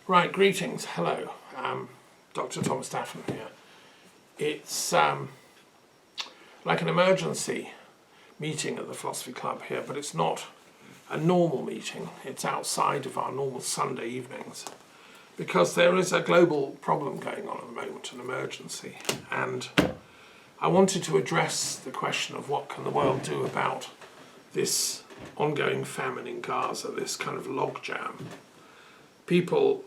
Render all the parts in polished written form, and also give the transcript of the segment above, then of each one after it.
Right, greetings, hello. Dr. Thomas Daffern here. It's like an emergency meeting at the Philosophy Club here, but it's not a normal meeting. It's outside of our normal Sunday evenings because there is a global problem going on at the moment, an emergency. And I wanted to address the question of what can the world do about this ongoing famine in Gaza, this kind of logjam. People,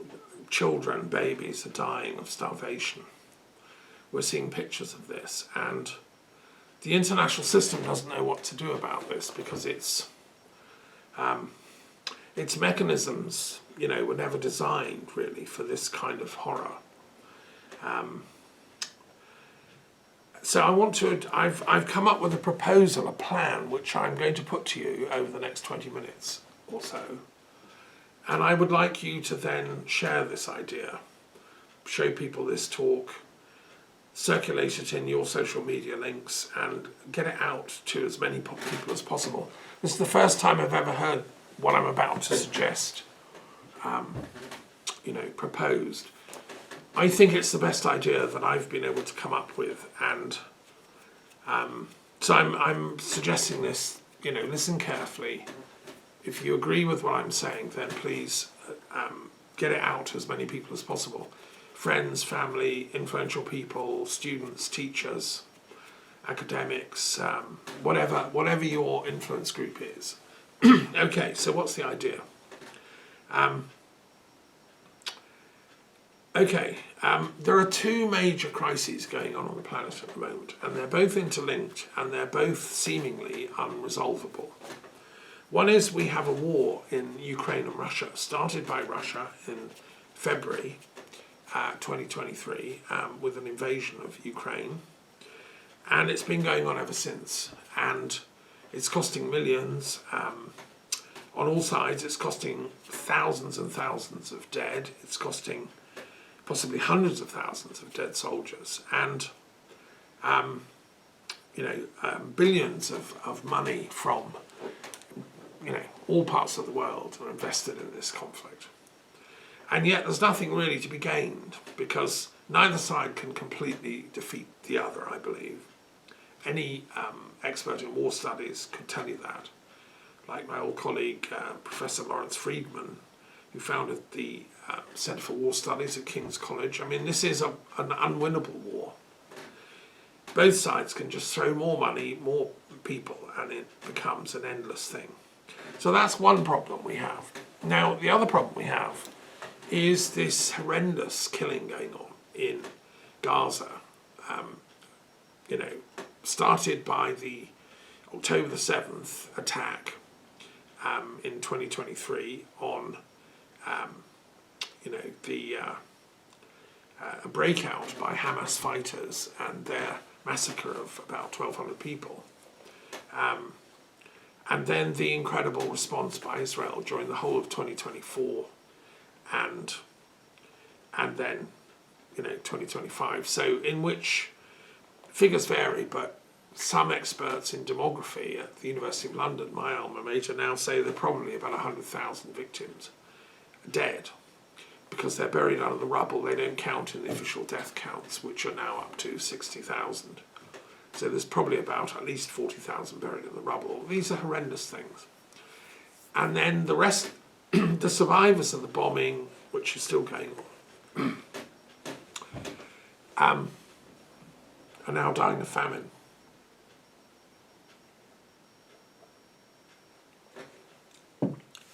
children, babies are dying of starvation. We're seeing pictures of this, and the international system doesn't know what to do about this because its mechanisms, were never designed really for this kind of horror. So I've come up with a proposal, a plan, which I'm going to put to you over the next 20 minutes or so. And I would like you to then share this idea, show people this talk, circulate it in your social media links, and get it out to as many people as possible. This is the first time I've ever heard what I'm about to suggest, proposed. I think it's the best idea that I've been able to come up with, and so I'm suggesting this. Listen carefully. If you agree with what I'm saying, then please get it out to as many people as possible. Friends, family, influential people, students, teachers, academics, whatever your influence group is. Okay, so what's the idea? There are two major crises going on the planet at the moment, and they're both interlinked, and they're both seemingly unresolvable. One is we have a war in Ukraine and Russia, started by Russia in February 2023 with an invasion of Ukraine. And it's been going on ever since. And it's costing millions on all sides. It's costing thousands and thousands of dead. It's costing possibly hundreds of thousands of dead soldiers. And, billions of money from all parts of the world are invested in this conflict. And yet there's nothing really to be gained because neither side can completely defeat the other, I believe. Any expert in war studies could tell you that. Like my old colleague, Professor Lawrence Friedman, who founded the Centre for War Studies at King's College. I mean, this is an unwinnable war. Both sides can just throw more money, more people, and it becomes an endless thing. So that's one problem we have. Now, the other problem we have is this horrendous killing going on in Gaza. Started by the October the 7th attack in 2023 on, a breakout by Hamas fighters and their massacre of about 1,200 people. And then the incredible response by Israel during the whole of 2024 and then 2025. So in which figures vary, but some experts in demography at the University of London, my alma mater, now say there are probably about 100,000 victims dead because they're buried under the rubble. They don't count in the official death counts, which are now up to 60,000. So there's probably about at least 40,000 buried in the rubble. These are horrendous things. And then the rest, the survivors of the bombing, which is still going on, are now dying of famine.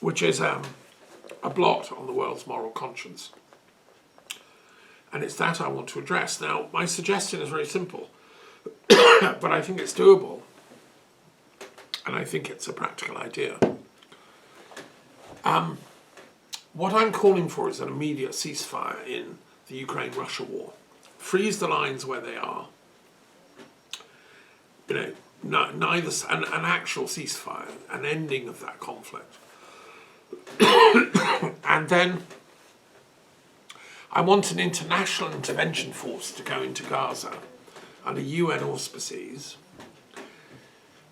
Which is a blot on the world's moral conscience. And it's that I want to address. Now, my suggestion is very simple. But I think it's doable, and I think it's a practical idea. What I'm calling for is an immediate ceasefire in the Ukraine-Russia war. Freeze the lines where they are. Neither an actual ceasefire, an ending of that conflict. And then I want an international intervention force to go into Gaza under UN auspices,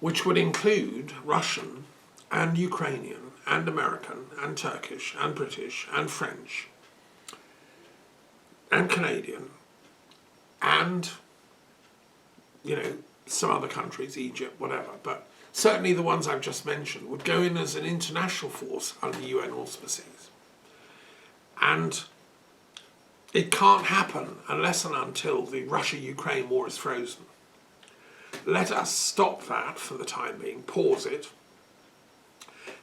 which would include Russian and Ukrainian and American and Turkish and British and French and Canadian and, you know, some other countries, Egypt, whatever, but certainly the ones I've just mentioned, would go in as an international force under UN auspices. And it can't happen unless and until the Russia-Ukraine war is frozen. Let us stop that for the time being, pause it,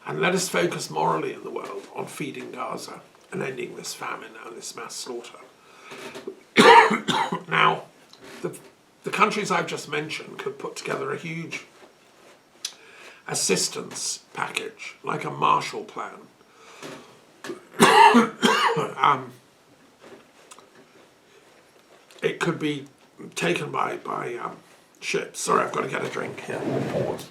and let us focus morally in the world on feeding Gaza and ending this famine and this mass slaughter. Now, the countries I've just mentioned could put together a huge assistance package, like a Marshall Plan. It could be taken by ships. Sorry, I've got to get a drink here. Pause.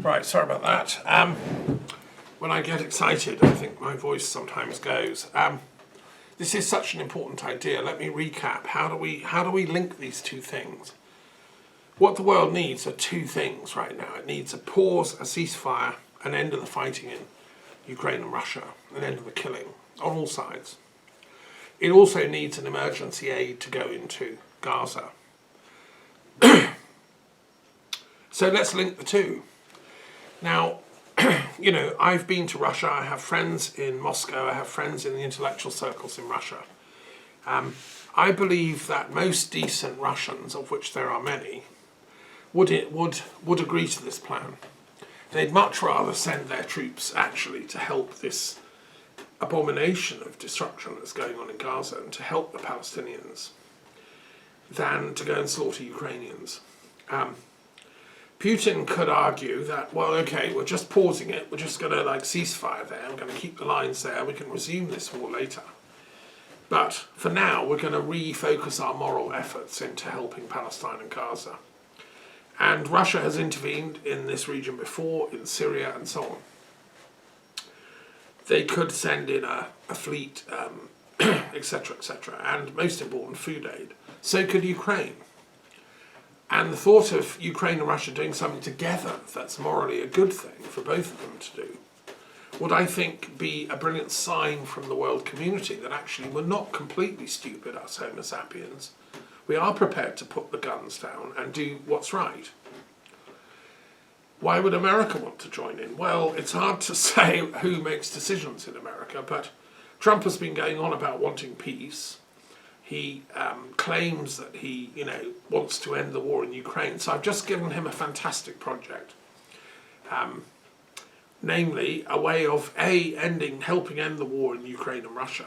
Right, sorry about that. When I get excited, I think my voice sometimes goes. This is such an important idea. Let me recap. How do we link these two things? What the world needs are two things right now. It needs a pause, a ceasefire, an end of the fighting in Ukraine and Russia, an end of the killing on all sides. It also needs an emergency aid to go into Gaza. So let's link the two. Now, you know, I've been to Russia. I have friends in Moscow. I have friends in the intellectual circles in Russia. I believe that most decent Russians, of which there are many, would agree to this plan. They'd much rather send their troops actually to help this abomination of destruction that's going on in Gaza and to help the Palestinians than to go and slaughter Ukrainians. Putin could argue that, well, okay, we're just pausing it, we're just going to like ceasefire there, we're going to keep the lines there, we can resume this war later. But for now, we're going to refocus our moral efforts into helping Palestine and Gaza. And Russia has intervened in this region before, in Syria and so on. They could send in a fleet, etc., etc., and most important, food aid. So could Ukraine. And the thought of Ukraine and Russia doing something together that's morally a good thing for both of them to do would, I think, be a brilliant sign from the world community that actually we're not completely stupid, us Homo sapiens. We are prepared to put the guns down and do what's right. Why would America want to join in? Well, it's hard to say who makes decisions in America, but Trump has been going on about wanting peace. He claims that he, wants to end the war in Ukraine. So I've just given him a fantastic project. Namely, a way of A, helping end the war in Ukraine and Russia,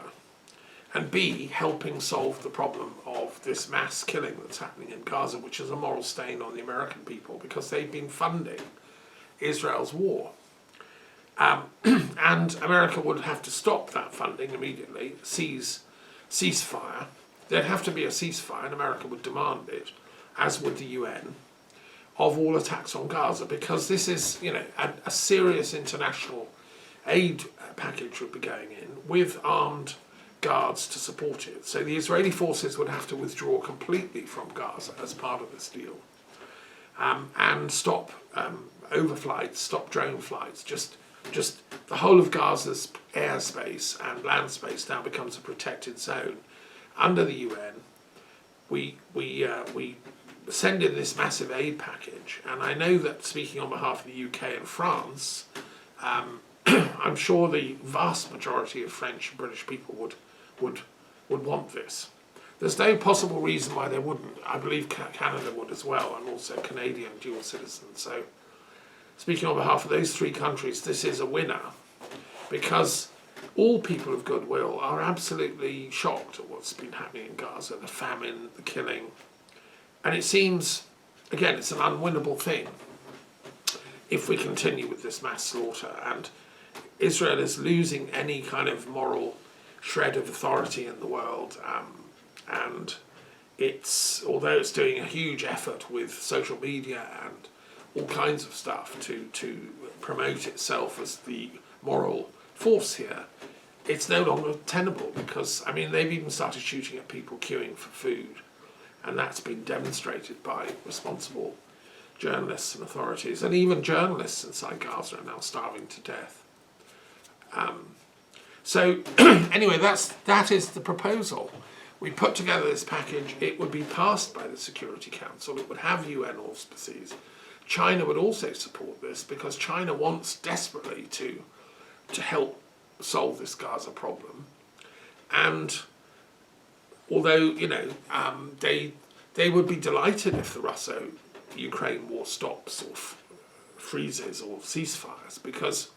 and B, helping solve the problem of this mass killing that's happening in Gaza, which is a moral stain on the American people because they've been funding Israel's war. And America would have to stop that funding immediately, ceasefire. There'd have to be a ceasefire, and America would demand it, as would the UN, of all attacks on Gaza, because this is, a serious international aid package would be going in with armed guards to support it. So the Israeli forces would have to withdraw completely from Gaza as part of this deal, and stop overflights, stop drone flights. Just the whole of Gaza's airspace and land space now becomes a protected zone. Under the UN, we send in this massive aid package, and I know that speaking on behalf of the UK and France, I'm sure the vast majority of French and British people would want this. There's no possible reason why they wouldn't. I believe Canada would as well, and also Canadian dual citizens. So, speaking on behalf of those three countries, this is a winner, because all people of goodwill are absolutely shocked at what's been happening in Gaza, the famine, the killing. And it seems, again, it's an unwinnable thing if we continue with this mass slaughter. And Israel is losing any kind of moral shred of authority in the world, and although it's doing a huge effort with social media and all kinds of stuff to promote itself as the moral force here, it's no longer tenable, because, I mean, they've even started shooting at people queuing for food, and that's been demonstrated by responsible journalists and authorities, and even journalists inside Gaza are now starving to death. So anyway, that is the proposal. We put together this package. It would be passed by the Security Council. It would have UN auspices. China would also support this, because China wants desperately to help solve this Gaza problem. And although, you know, they would be delighted if the Russo-Ukraine war stops or freezes or ceasefires, because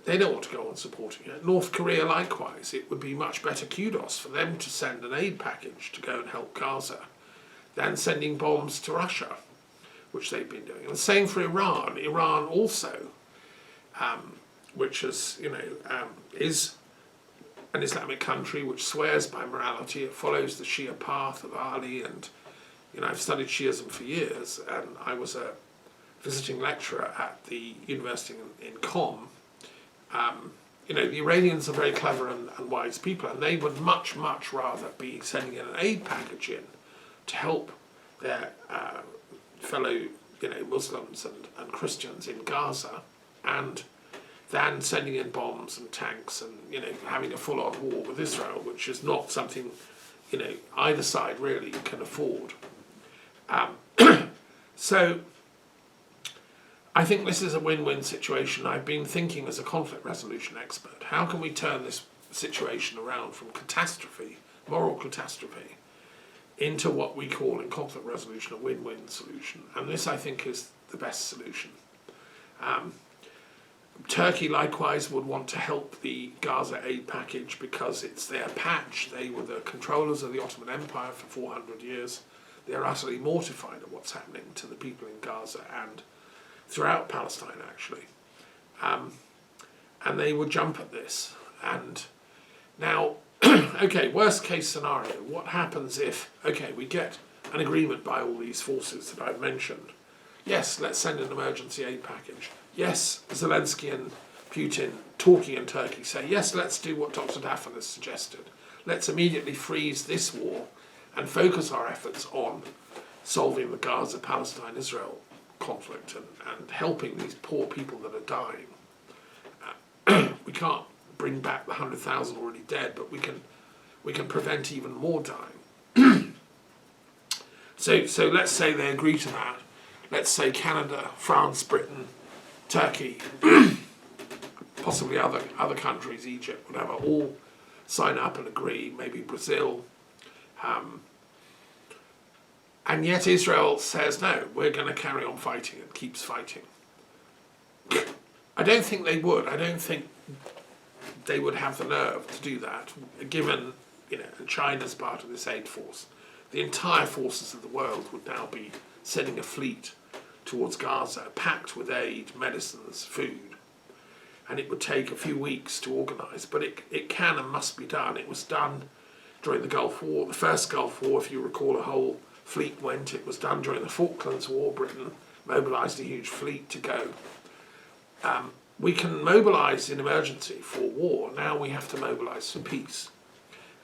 they don't want to go on supporting it. North Korea likewise. It would be much better kudos for them to send an aid package to go and help Gaza than sending bombs to Russia, which they've been doing. And the same for Iran. Iran also, which is, you know, is an Islamic country which swears by morality. It follows the Shia path of Ali, and, you know, I've studied Shiism for years, and I was a visiting lecturer at the university in Qom. You know, the Iranians are very clever and wise people, and they would much, much rather be sending in an aid package in to help their fellow, you know, Muslims and Christians in Gaza, and than sending in bombs and tanks and, you know, having a full-on war with Israel, which is not something, you know, either side really can afford. So I think this is a win-win situation. I've been thinking as a conflict resolution expert, how can we turn this situation around from catastrophe, moral catastrophe, into what we call in conflict resolution a win-win solution? And this, I think, is the best solution. Turkey likewise would want to help the Gaza aid package because it's their patch. They were the controllers of the Ottoman Empire for 400 years. They're utterly mortified at what's happening to the people in Gaza and throughout Palestine, actually. And they would jump at this. And now, okay, worst case scenario, what happens if, okay, we get an agreement by all these forces that I've mentioned. Yes, let's send an emergency aid package. Yes, Zelensky and Putin talking in Turkey say, yes, let's do what Dr. Daffern has suggested. Let's immediately freeze this war and focus our efforts on solving the Gaza, Palestine, Israel conflict and helping these poor people that are dying. We can't bring back the 100,000 already dead, but we can prevent even more dying. So let's say they agree to that. Let's say Canada, France, Britain, Turkey, possibly other countries, Egypt, whatever, all sign up and agree, maybe Brazil. And yet Israel says, no, we're going to carry on fighting, and keeps fighting. I don't think they would. I don't think they would have the nerve to do that, given, you know, China's part of this aid force. The entire forces of the world would now be sending a fleet towards Gaza, packed with aid, medicines, food. And it would take a few weeks to organise, but it can and must be done. It was done during the Gulf War. The first Gulf War, if you recall, a whole fleet went. It was done during the Falklands War. Britain mobilised a huge fleet to go. We can mobilise in emergency for war. Now we have to mobilise for peace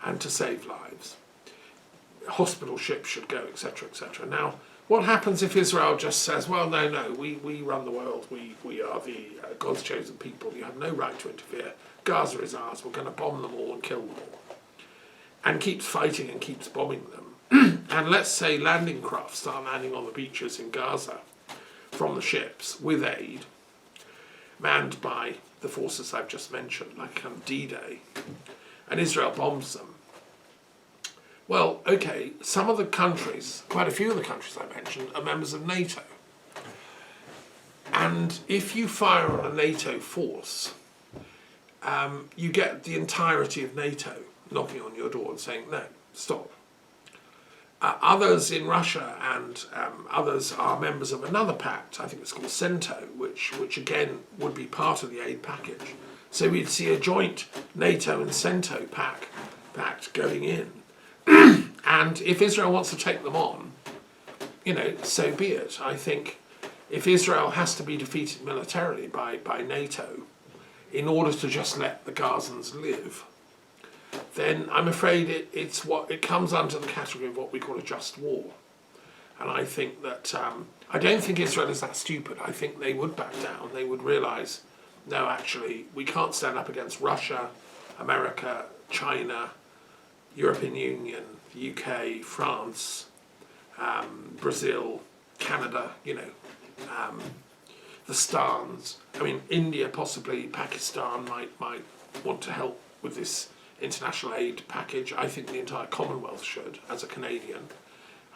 and to save lives. Hospital ships should go, etc., etc. Now, what happens if Israel just says, well, no, we run the world, we are the God's chosen people, you have no right to interfere, Gaza is ours, we're going to bomb them all and kill them all, and keeps fighting and keeps bombing them. And let's say landing craft start landing on the beaches in Gaza from the ships with aid, manned by the forces I've just mentioned, like kind of D-Day, and Israel bombs them. Well, okay, some of the countries, quite a few of the countries I mentioned, are members of NATO. And if you fire on a NATO force, you get the entirety of NATO knocking on your door and saying, no, stop. Others in Russia and others are members of another pact, I think it's called CENTO, which again would be part of the aid package. So we'd see a joint NATO and CENTO pact going in. And if Israel wants to take them on, so be it. I think if Israel has to be defeated militarily by NATO in order to just let the Gazans live, then I'm afraid it comes under the category of what we call a just war. And I think that, I don't think Israel is that stupid. I think they would back down. They would realise, no, actually, we can't stand up against Russia, America, China, European Union, the UK, France, Brazil, Canada, the Stans. I mean, India, possibly, Pakistan might want to help with this international aid package. I think the entire Commonwealth should, as a Canadian.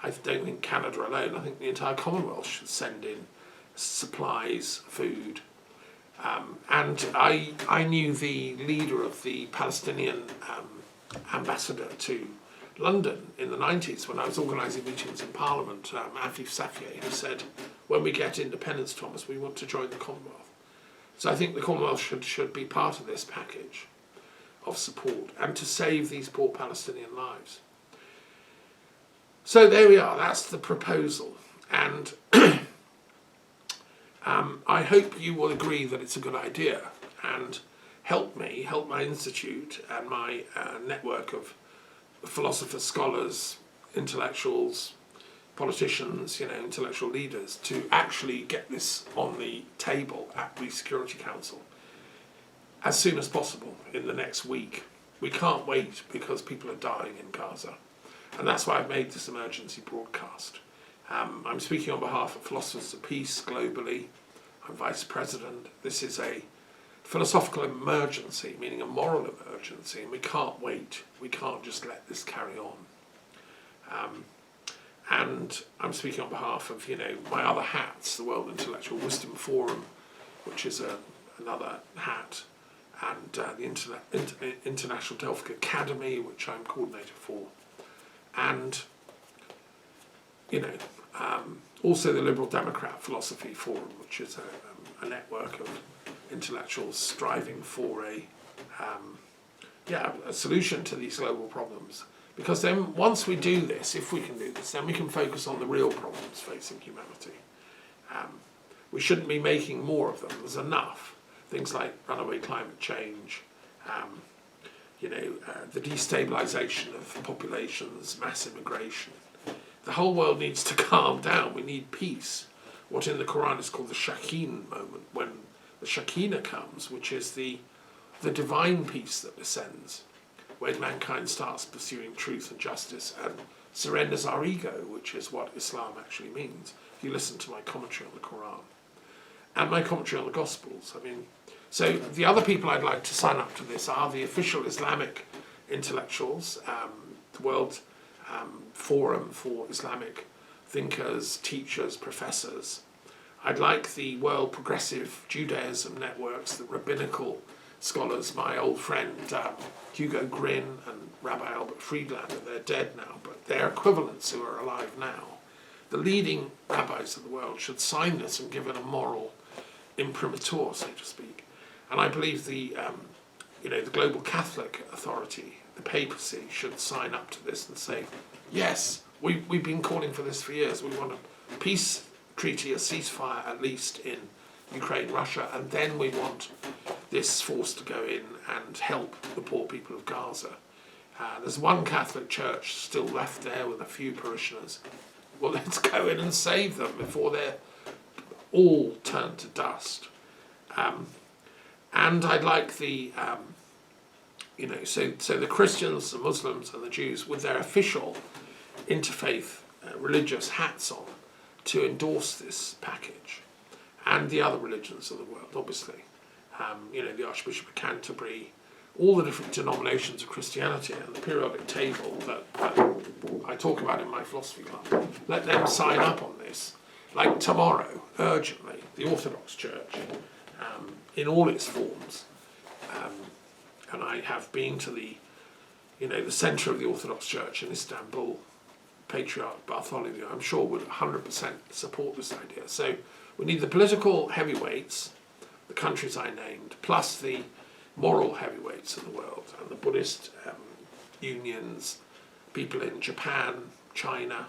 I don't think Canada alone. I think the entire Commonwealth should send in supplies, food. And I knew the leader of the Palestinian ambassador to London in the 90s when I was organising meetings in Parliament, Afif Safieh, who said, when we get independence, Thomas, we want to join the Commonwealth. So I think the Commonwealth should be part of this package of support and to save these poor Palestinian lives. So there we are, that's the proposal. And I hope you will agree that it's a good idea and help my institute and my network of philosophers, scholars, intellectuals, politicians, intellectual leaders to actually get this on the table at the Security Council as soon as possible in the next week. We can't wait because people are dying in Gaza. And that's why I've made this emergency broadcast. I'm speaking on behalf of Philosophers of Peace globally. I'm Vice President. This is a philosophical emergency, meaning a moral emergency, and we can't wait. We can't just let this carry on. And I'm speaking on behalf of, my other hats, the World Intellectual Wisdom Forum, which is another hat, and the International Delphic Academy, which I'm coordinator for, and also the Liberal Democrat Philosophy Forum, which is a network of intellectuals striving for a solution to these global problems. Because then once we do this, if we can do this, then we can focus on the real problems facing humanity. We shouldn't be making more of them. There's enough. Things like runaway climate change, the destabilization of populations, mass immigration. The whole world needs to calm down. We need peace. What in the Quran is called the Shakeen moment, when the Shekinah comes, which is the divine peace that descends, when mankind starts pursuing truth and justice and surrenders our ego, which is what Islam actually means. If you listen to my commentary on the Quran and my commentary on the Gospels, so the other people I'd like to sign up to this are the official Islamic intellectuals, the World Forum for Islamic Thinkers, Teachers, Professors. I'd like the World Progressive Judaism Networks, the rabbinical scholars, my old friend Hugo Grin and Rabbi Albert Friedlander. They're dead now, but their equivalents who are alive now. The leading rabbis of the world should sign this and give it a moral imprimatur, so to speak. And I believe the Global Catholic Authority, the papacy, should sign up to this and say, yes, we've been calling for this for years. We want a peace treaty, a ceasefire at least in Ukraine, Russia, and then we want this force to go in and help the poor people of Gaza. There's one Catholic church still left there with a few parishioners. Well, let's go in and save them before they're all turned to dust. And I'd like the, so the Christians, the Muslims and the Jews with their official interfaith religious hats on to endorse this package, and the other religions of the world, obviously. The Archbishop of Canterbury, all the different denominations of Christianity and the periodic table that I talk about in my philosophy club. Let them sign up on this, like tomorrow, urgently, the Orthodox Church, in all its forms. And I have been to the centre of the Orthodox Church in Istanbul. Patriarch Bartholomew, I'm sure, would 100% support this idea. So we need the political heavyweights, the countries I named, plus the moral heavyweights in the world, and the Buddhist unions, people in Japan, China,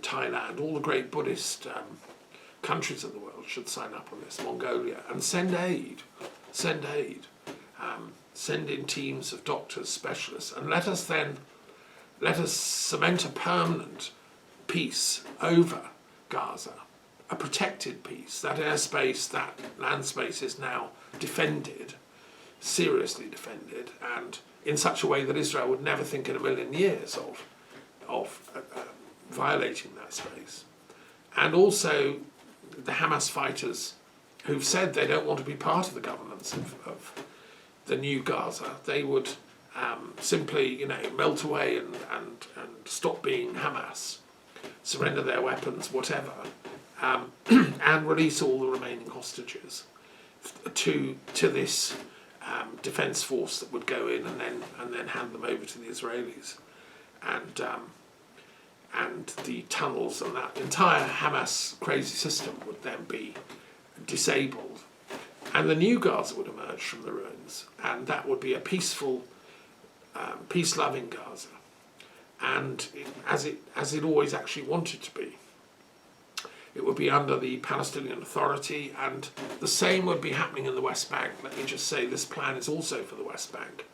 Thailand, all the great Buddhist countries of the world should sign up on this, Mongolia, and send aid, send in teams of doctors, specialists, and let us cement a permanent peace over Gaza, a protected peace. That airspace, that land space is now defended, seriously defended, and in such a way that Israel would never think in a million years of violating that space. And also the Hamas fighters who've said they don't want to be part of the governance of the new Gaza. They would simply, melt away and stop being Hamas, surrender their weapons, whatever, and release all the remaining hostages to this defence force that would go in and then hand them over to the Israelis, and the tunnels and that entire Hamas crazy system would then be disabled, and the new Gaza would emerge from the ruins, and that would be a peaceful, peace-loving Gaza, and as it always actually wanted to be. It would be under the Palestinian Authority, and the same would be happening in the West Bank. Let me just say this plan is also for the West Bank,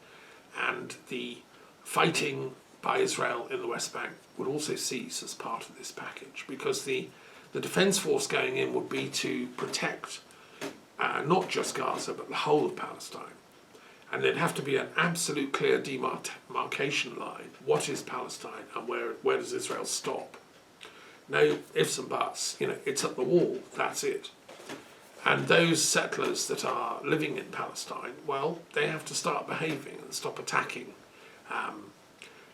and the fighting by Israel in the West Bank would also cease as part of this package, because the defence force going in would be to protect not just Gaza but the whole of Palestine. And there'd have to be an absolute clear demarcation line. What is Palestine and where does Israel stop? No ifs and buts, it's at the wall, that's it. And those settlers that are living in Palestine, well, they have to start behaving and stop attacking,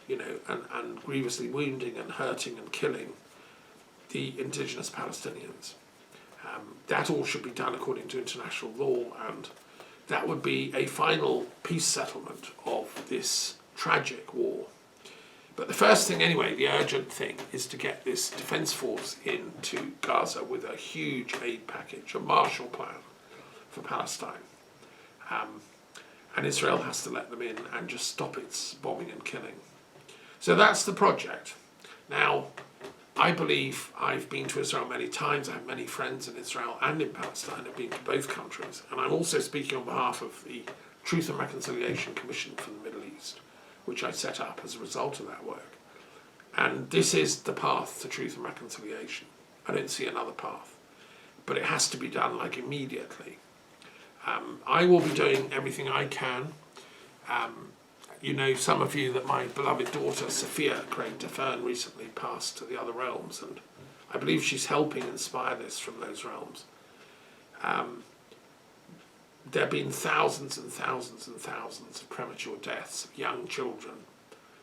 and grievously wounding and hurting and killing the indigenous Palestinians. That all should be done according to international law, and that would be a final peace settlement of this tragic war. But the first thing anyway, the urgent thing, is to get this defence force into Gaza with a huge aid package, a Marshall Plan for Palestine. And Israel has to let them in and just stop its bombing and killing. So that's the project. Now, I believe I've been to Israel many times. I have many friends in Israel and in Palestine. I've been to both countries. And I'm also speaking on behalf of the Truth and Reconciliation Commission for the Middle East, which I set up as a result of that work. And this is the path to truth and reconciliation. I don't see another path. But it has to be done immediately. I will be doing everything I can. Some of you, that my beloved daughter, Sophia Craig Daffern, recently passed to the other realms, and I believe she's helping inspire this from those realms. There have been thousands and thousands and thousands of premature deaths of young children,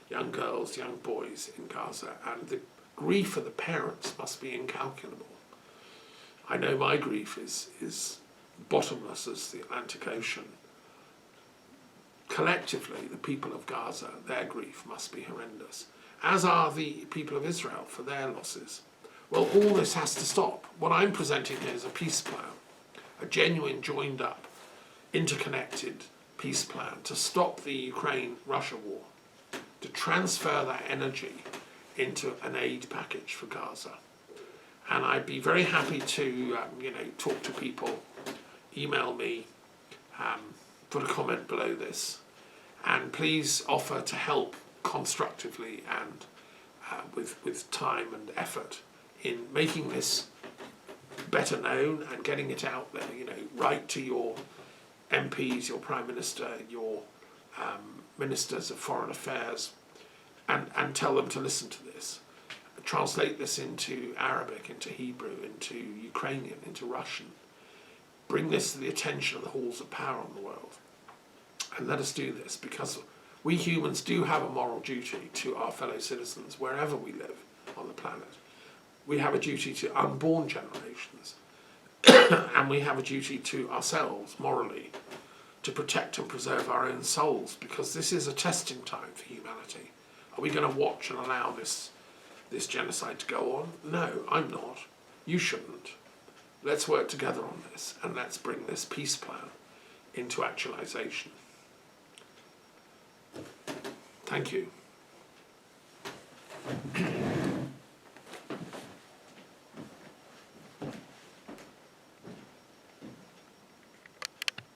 young girls, young boys in Gaza, and the grief of the parents must be incalculable. I know my grief is bottomless as the Atlantic Ocean. Collectively, the people of Gaza, their grief must be horrendous, as are the people of Israel for their losses. Well, all this has to stop. What I'm presenting here is a peace plan, a genuine, joined-up, interconnected peace plan to stop the Ukraine-Russia war, to transfer that energy into an aid package for Gaza. And I'd be very happy to, talk to people, email me, put a comment below this, and please offer to help constructively and with time and effort in making this better known and getting it out there. Write to your MPs, your Prime Minister, your Ministers of Foreign Affairs, and tell them to listen to this. Translate this into Arabic, into Hebrew, into Ukrainian, into Russian. Bring this to the attention of the halls of power in the world. And let us do this, because we humans do have a moral duty to our fellow citizens wherever we live on the planet. We have a duty to unborn generations. And we have a duty to ourselves, morally, to protect and preserve our own souls, because this is a testing time for humanity. Are we going to watch and allow this genocide to go on? No, I'm not. You shouldn't. Let's work together on this, and let's bring this peace plan into actualization. Thank you.